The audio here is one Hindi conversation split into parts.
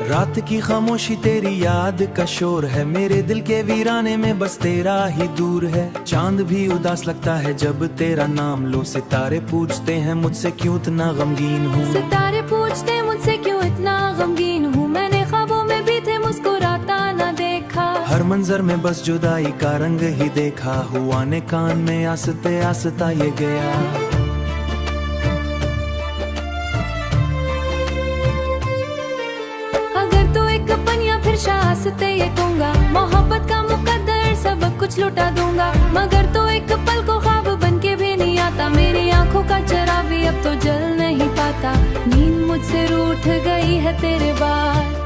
रात की खामोशी तेरी याद का शोर है, मेरे दिल के वीराने में बस तेरा ही दूर है। चांद भी उदास लगता है जब तेरा नाम लो, सितारे पूछते हैं मुझसे क्यों इतना गमगीन हूँ। सितारे पूछते मुझसे क्यों इतना गमगीन हूँ। मैंने ख्वाबों में भी थे मुस्कुराता न देखा, हर मंजर में बस जुदाई का रंग ही देखा। हुआ ने कान में आसते आसता ये गया। शास्ते ये कहूँगा, मोहब्बत का मुकद्दर सब कुछ लुटा दूंगा। मगर तो एक पल को ख्वाब बन के भी नहीं आता, मेरी आंखों का चराग भी अब तो जल नहीं पाता। नींद मुझसे रूठ गई है तेरे बाद।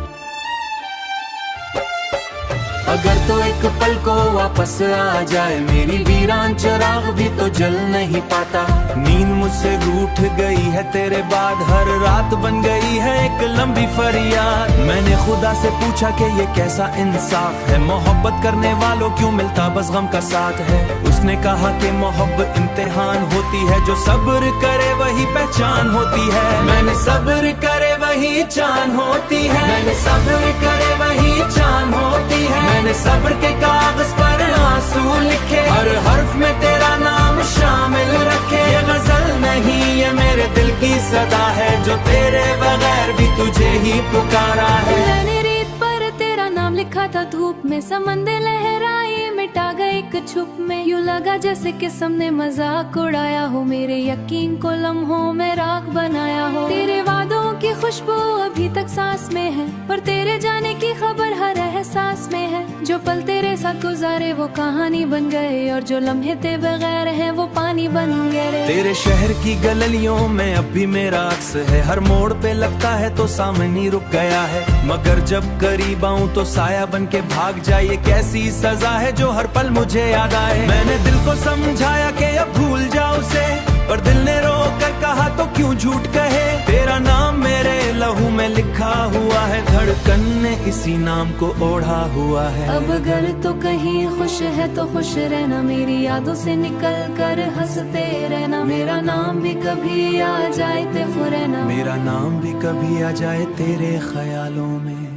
अगर तो एक पल को वापस आ जाए, मेरी वीरान चराग भी तो जल नहीं पाता। नींद मुझसे रूठ गई है तेरे बाद, हर रात बन गई है एक लंबी फरियाद। मैंने खुदा से पूछा कि ये कैसा इंसाफ है, मोहब्बत करने वालों क्यों मिलता बस गम का साथ है। उसने कहा कि मोहब्बत इम्तिहान होती है, जो सब्र करे वही पहचान होती है। मैंने सब्र करे वही चान होती है, मैंने सब्र करे वही चान होती है। मैंने सब्र के कागज पर आंसू लिखे, हर हर्फ में तेरा नाम शामिल रखे। ये गजल नहीं ये मेरे दिल की सदा है, जो तेरे बगैर भी तुझे ही पुकारा है। मैंने रेत पर तेरा नाम लिखा था धूप में, समंदर लहराए मिटा गए एक छुप में। यूं लगा जैसे किस्म ने मजाक उड़ाया हो, मेरे यकीन को लम्हों में राख बनाया हो। तेरे वादों की खुशबू अभी तक सांस में है, पर तेरे जाने की खबर हर एहसास में है। जो पल तेरे साथ गुजारे वो कहानी बन गए, और जो लम्हे ते बगैर हैं वो पानी बन गए। तेरे शहर की गलियों में अब भी मेरा अक्स है, हर मोड़ पे लगता है तो सामने रुक गया है। मगर जब करीब आऊं तो साया बन के भाग जाए, ये कैसी सजा है जो हर पल मुझे याद आए। मैंने दिल को समझाया कि अब भूल जाओ उसे, पर दिल ने रोक कर कहा तो क्यों झूठ कहे। तेरा नाम मेरे लहू में लिखा हुआ है, धड़कन ने इसी नाम को ओढ़ा हुआ है। अब अगर तो कहीं खुश है तो खुश रहना, मेरी यादों से निकल कर हंसते रहना। मेरा नाम भी कभी आ जाए ते रहना, मेरा नाम भी कभी आ जाए तेरे ख्यालों में।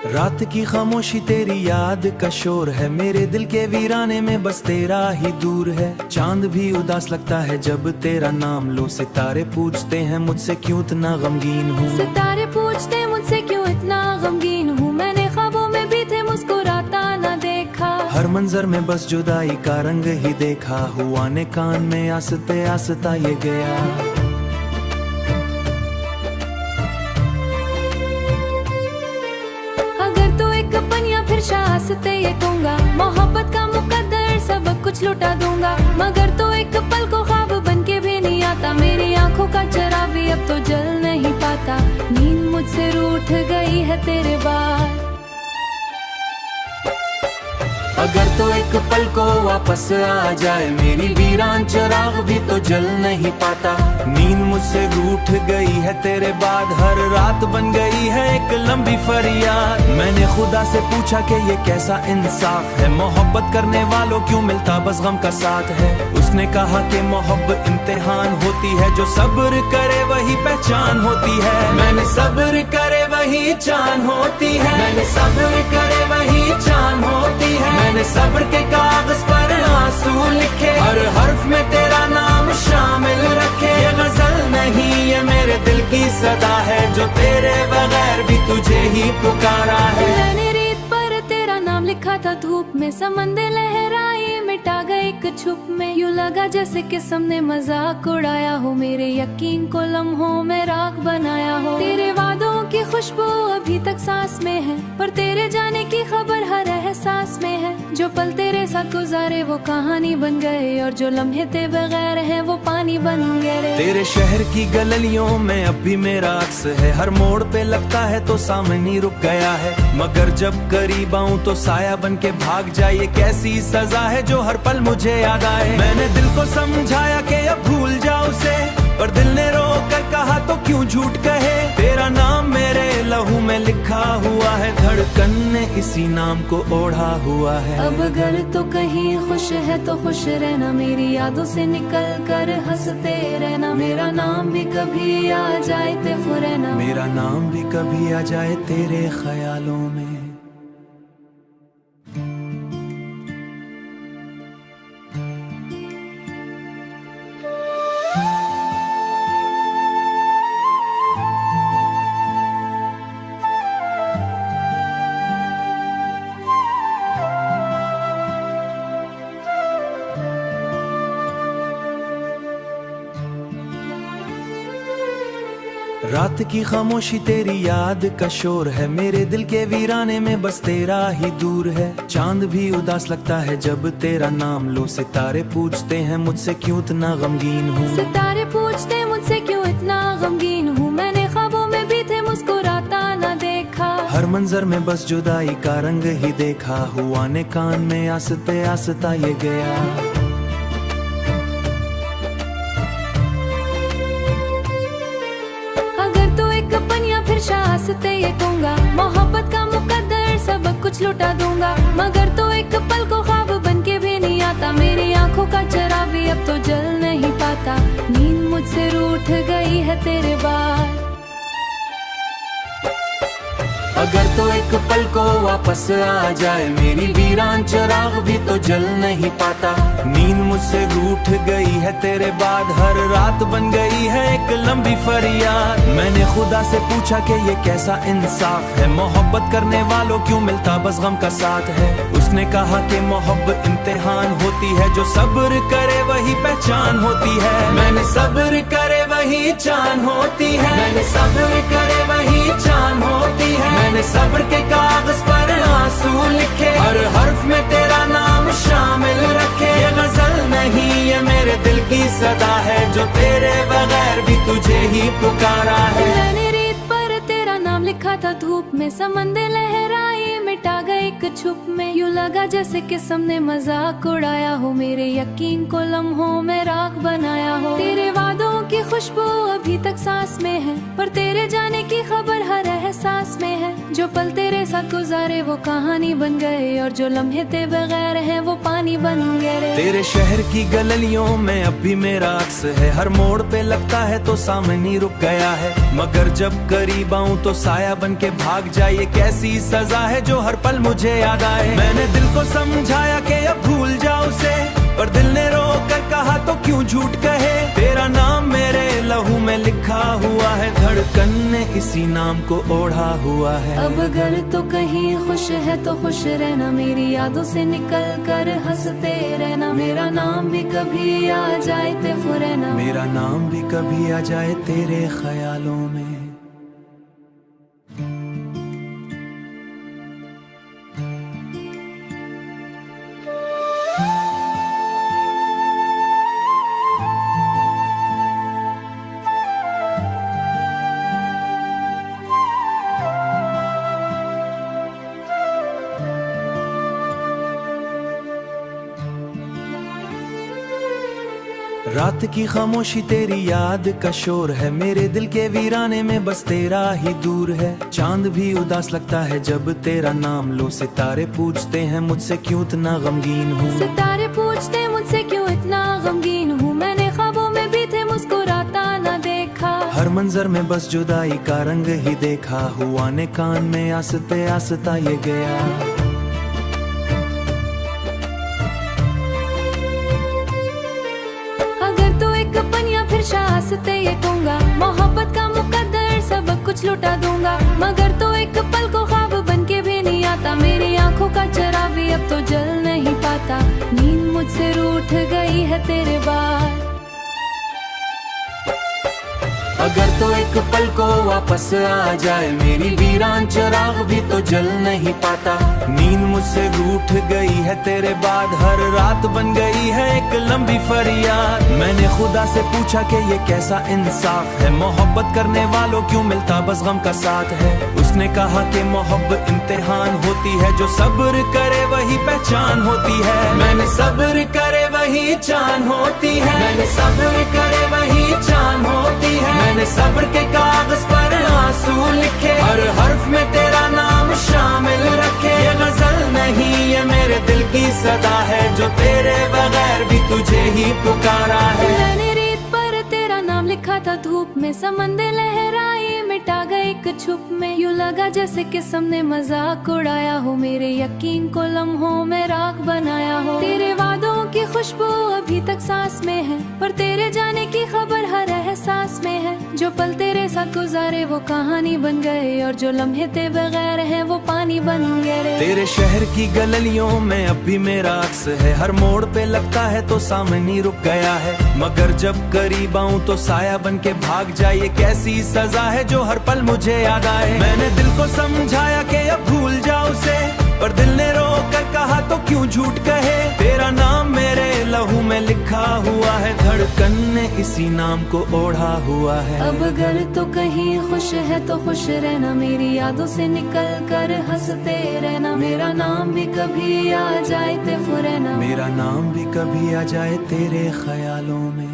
रात की खामोशी तेरी याद का शोर है, मेरे दिल के वीराने में बस तेरा ही दूर है। चांद भी उदास लगता है जब तेरा नाम लो, सितारे पूछते हैं मुझसे क्यों इतना गमगीन हूँ। सितारे पूछते मुझसे क्यों इतना गमगीन हूँ। मैंने ख्वाबों में भी थे मुस्कुराता न देखा, हर मंजर में बस जुदाई का रंग ही देखा। हुआ ने कान में आसते आसता ये गया। शास्ते ये कहूँगा, मोहब्बत का मुकद्दर सब कुछ लुटा दूंगा। मगर तो एक पल को ख्वाब बन के भी नहीं आता, मेरी आंखों का चराग भी अब तो जल नहीं पाता। नींद मुझसे रूठ गई है तेरे बाद। अगर तो एक पल को वापस आ जाए, मेरी वीरान चराग भी तो जल नहीं पाता। नींद मुझसे रूठ गई है तेरे बाद, हर रात बन गई है एक लंबी फरियाद। मैंने खुदा से पूछा कि ये कैसा इंसाफ है, मोहब्बत करने वालों क्यों मिलता बस गम का साथ है। उसने कहा कि मोहब्बत इम्तिहान होती है, जो सब्र करे वही पहचान होती है। मैंने सब्र करे वही चान होती है, मैंने सब्र करे वही चान होती है। मैंने सब्र के कागज पर आंसू लिखे, हर हर्फ में तेरा नाम शामिल रखे। ये गजल नहीं ये मेरे दिल की सदा है, जो तेरे बगैर भी तुझे ही पुकारा है। मैंने रेत पर तेरा नाम लिखा था धूप में, समंदर लहराए मिटा गए एक छुप में। यूं लगा जैसे किस्म ने मजाक उड़ाया हो, मेरे यकीन को लम्हों में राख बनाया हो। तेरे वादों की खुशबू अभी तक सांस में है, पर तेरे जाने की खबर हर एहसास में है। जो पल तेरे साथ गुजारे वो कहानी बन गए, और जो लम्हे ते बगैर है वो पानी बन गए। तेरे शहर की गलियों में अब भी मेरा अक्स है, हर मोड़ पे लगता है तो सामने रुक गया है। मगर जब करीब आऊं तो साया बन के भाग जाए, ये कैसी सजा है जो हर पल मुझे याद आए। मैंने दिल को समझाया कि अब भूल जाओ उसे, पर दिल ने रोक कर कहा तो क्यों झूठ कहे। तेरा नाम मेरे लहू में लिखा हुआ है, धड़कन ने इसी नाम को ओढ़ा हुआ है। अब अगर तो कहीं खुश है तो खुश रहना, मेरी यादों से निकल कर हंसते रहना। मेरा नाम भी कभी आ जाए ते फुरैना, मेरा नाम भी कभी आ जाए तेरे ख्यालों में। रात की खामोशी तेरी याद का शोर है, मेरे दिल के वीराने में बस तेरा ही दूर है। चांद भी उदास लगता है जब तेरा नाम लो, सितारे पूछते हैं मुझसे क्यों इतना गमगीन हूँ। सितारे पूछते मुझसे क्यों इतना गमगीन हूँ, मैंने ख्वाबों में भी थे मुस्कुराता ना देखा। हर मंजर में बस जुदाई का रंग ही देखा, हुआ ने कान में आसते आसता ये गया। शास्ते ये कहूँगा, मोहब्बत का मुकद्दर सब कुछ लुटा दूंगा। मगर तो एक पल को ख्वाब बन के भी नहीं आता, मेरी आंखों का चराग भी अब तो जल नहीं पाता। नींद मुझसे रूठ गई है तेरे बाद। अगर तो एक पल को वापस आ जाए, मेरी वीरान चिराग भी तो जल नहीं पाता। नींद मुझसे रूठ गई है तेरे बाद, हर रात बन गई है एक लंबी फरियाद। मैंने खुदा से पूछा कि ये कैसा इंसाफ है, मोहब्बत करने वालों क्यों मिलता बस गम का साथ है। उसने कहा कि मोहब्बत इम्तिहान होती है, जो सब्र करे वही पहचान होती है। मैंने सब्र करे वही चान होती है, मैंने सब्र करे वही चान होती है। मैंने सब्र के कागज पर आंसू लिखे, हर हर्फ में तेरा नाम शामिल रखे। ये गजल नहीं ये मेरे दिल की सदा है, जो तेरे बगैर भी तुझे ही पुकारा है। मैंने रेत पर तेरा नाम लिखा था, धूप में समंदर लहराए मिटा गए एक छुप में। यूं लगा जैसे किस्म ने मजाक उड़ाया हो, मेरे यकीन को लम्हों में राख बनाया हो। तेरे वादों की खुशबू अभी तक सांस में है, पर तेरे जाने की खबर हर एहसास में है। जो पल तेरे साथ गुजारे वो कहानी बन गए, और जो लम्हे ते बगैर है वो पानी बन गए। तेरे शहर की गलियों में अब भी मेरा अक्स है, हर मोड़ पे लगता है तो सामने रुक गया है। मगर जब करीब आऊं तो साया बन के भाग जाए, ये कैसी सजा है जो हर पल मुझे याद आए। मैंने दिल को समझाया कि अब भूल जाओ उसे, पर दिल ने रोक कर कहा तो क्यों झूठ कहे। तेरा नाम मेरे लहू में लिखा हुआ है, धड़कन ने इसी नाम को ओढ़ा हुआ है। अब अगर तो कहीं खुश है तो खुश रहना, मेरी यादों से निकल कर हंसते रहना। मेरा नाम भी कभी आ जाए ते फुरैना, मेरा नाम भी कभी आ जाए तेरे ख्यालों में। रात की खामोशी तेरी याद का शोर है, मेरे दिल के वीराने में बस तेरा ही दूर है। चांद भी उदास लगता है जब तेरा नाम लो, सितारे पूछते हैं मुझसे क्यों इतना गमगीन हूँ। सितारे पूछते मुझसे क्यों इतना गमगीन हूँ, मैंने ख्वाबों में भी थे मुस्कुराता ना देखा। हर मंजर में बस जुदाई का रंग ही देखा, हुआ ने कान में आसते आसता ये गया। शास्ते ये कहूँगा, मोहब्बत का मुकद्दर सब कुछ लुटा दूंगा। मगर तो एक पल को ख्वाब बन के भी नहीं आता, मेरी आंखों का चराग भी अब तो जल नहीं पाता। नींद मुझसे रूठ गई है तेरे बाद। अगर तो एक पल को वापस आ जाए, मेरी वीरान चिराग भी तो जल नहीं पाता। नींद मुझसे रूठ गई है तेरे बाद, हर रात बन गई है एक लंबी फरियाद। मैंने खुदा से पूछा कि ये कैसा इंसाफ है, मोहब्बत करने वालों क्यों मिलता बस गम का साथ है। उसने कहा कि मोहब्बत इम्तिहान होती है, जो सब्र करे वही पहचान होती है। मैंने सब्र करे वही चान होती है, मैंने सब्र करे वही चान होती है। मैंने सब्र के कागज पर आंसू लिखे, हर हर्फ में तेरा नाम शामिल रखे। ये गजल नहीं ये मेरे दिल की सदा है, जो तेरे बगैर भी तुझे ही पुकारा है। मैंने रेत पर तेरा नाम लिखा था, धूप में समंदर लहराए, मिटा गए एक छुप में। यूं लगा जैसे किस्म ने मजाक उड़ाया हो, मेरे यकीन को लम्हों में राख बनाया हो। तेरे वादों की खुशबू अभी तक सांस में है, पर तेरे जाने की खबर हर एहसास में है। जो पल तेरे साथ गुजारे वो कहानी बन गए, और जो लम्हे ते बगैर हैं वो पानी बन गए। तेरे शहर की गलियों में अब भी मेरा अक्स है, हर मोड़ पे लगता है तो सामने रुक गया है। मगर जब करीब आऊं तो साया बन के भाग जाए, ये कैसी सजा है जो हर पल मुझे याद आए। मैंने दिल को समझाया कि अब भूल जाओ उसे, पर दिल ने रोक कर कहा तो क्यों झूठ कहे। तेरा नाम मेरे लहू में लिखा हुआ है, धड़कन ने इसी नाम को ओढ़ा हुआ है। अब अगर तो कहीं खुश है तो खुश रहना, मेरी यादों से निकल कर हंसते रहना। मेरा नाम भी कभी आ जाए ते फुरैना, मेरा नाम भी कभी आ जाए तेरे ख्यालों में।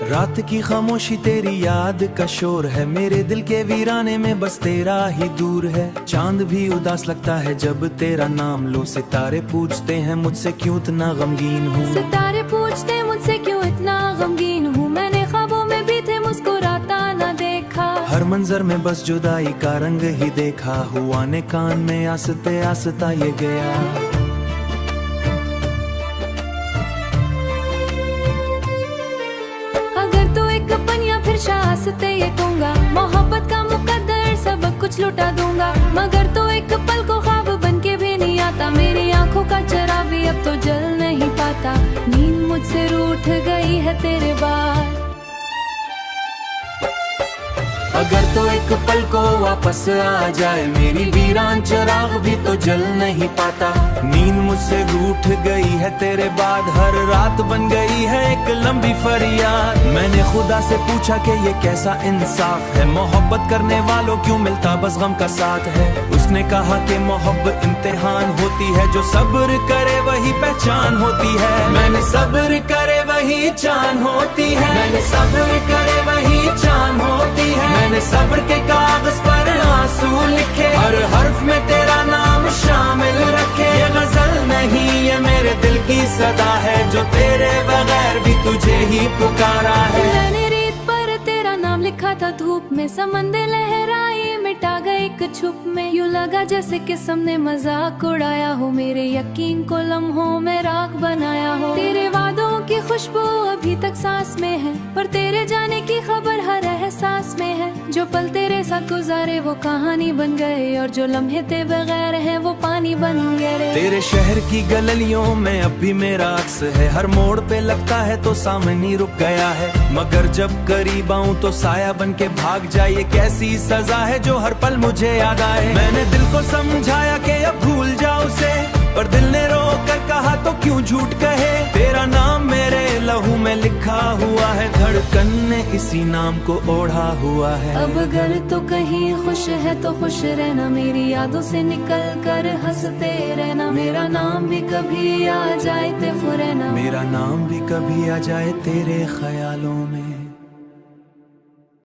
रात की खामोशी तेरी याद का शोर है, मेरे दिल के वीराने में बस तेरा ही दूर है। चांद भी उदास लगता है जब तेरा नाम लो, सितारे पूछते हैं मुझसे क्यों इतना गमगीन हूँ। सितारे पूछते मुझसे क्यों इतना गमगीन हूँ, मैंने ख्वाबों में भी थे मुस्कुराता न देखा। हर मंजर में बस जुदाई का रंग ही देखा, हुआ ने कान में आसते आसता ये गया। शास्ते ये कहूँगा, मोहब्बत का मुकद्दर सब कुछ लुटा दूंगा। मगर तो एक पल को ख्वाब बन के भी नहीं आता, मेरी आंखों का चराग भी अब तो जल नहीं पाता। नींद मुझसे रूठ गई है तेरे बाद। अगर तो एक पल को वापस आ जाए, मेरी वीरान चिराग भी तो जल नहीं पाता। नींद मुझसे रूठ गई है तेरे बाद, हर रात बन गई है एक लंबी फरियाद। मैंने खुदा से पूछा कि ये कैसा इंसाफ है, मोहब्बत करने वालों क्यों मिलता बस गम का साथ है। उसने कहा कि मोहब्बत इम्तिहान होती है, जो सब्र करे वही पहचान होती है। मैंने सब्र करे वही चान होती है, मैंने सब्र करे वही चान होती है। मैंने सब्र के कागज पर आंसू लिखे, हर हर्फ में तेरा नाम शामिल रखे। ये गजल नहीं ये मेरे दिल की सदा है, जो तेरे बगैर भी तुझे ही पुकारा है। मैंने रेत पर तेरा नाम लिखा था, धूप में समंदर लहराए, मिटा गए एक छुप में। यूं लगा जैसे किस्म ने मजाक उड़ाया हो, मेरे यकीन को लम्हों में राख बनाया हो। तेरे वादों की खुशबू अभी तक सांस में है, पर तेरे जाने की खबर हर एहसास में है। जो पल तेरे साथ गुजारे वो कहानी बन गए, और जो लम्हे ते बगैर हैं वो पानी बन गए। तेरे शहर की गलियों में अब भी मेरा अक्स है, हर मोड़ पे लगता है तो सामने रुक गया है। मगर जब करीब आऊं तो साया बन के भाग जाए, ये कैसी सजा है जो हर पल मुझे याद आए। मैंने दिल को समझाया कि अब भूल जाओ उसे, पर दिल ने रोक कर कहा तो क्यों झूठ कहे। तेरा नाम मेरे लहू में लिखा हुआ है, धड़कन ने इसी नाम को ओढ़ा हुआ है। अब अगर तो कहीं खुश है तो खुश रहना, मेरी यादों से निकल कर हंसते रहना। मेरा नाम भी कभी आ जाए ते फुरैना, मेरा नाम भी कभी आ जाए तेरे ख्यालों में।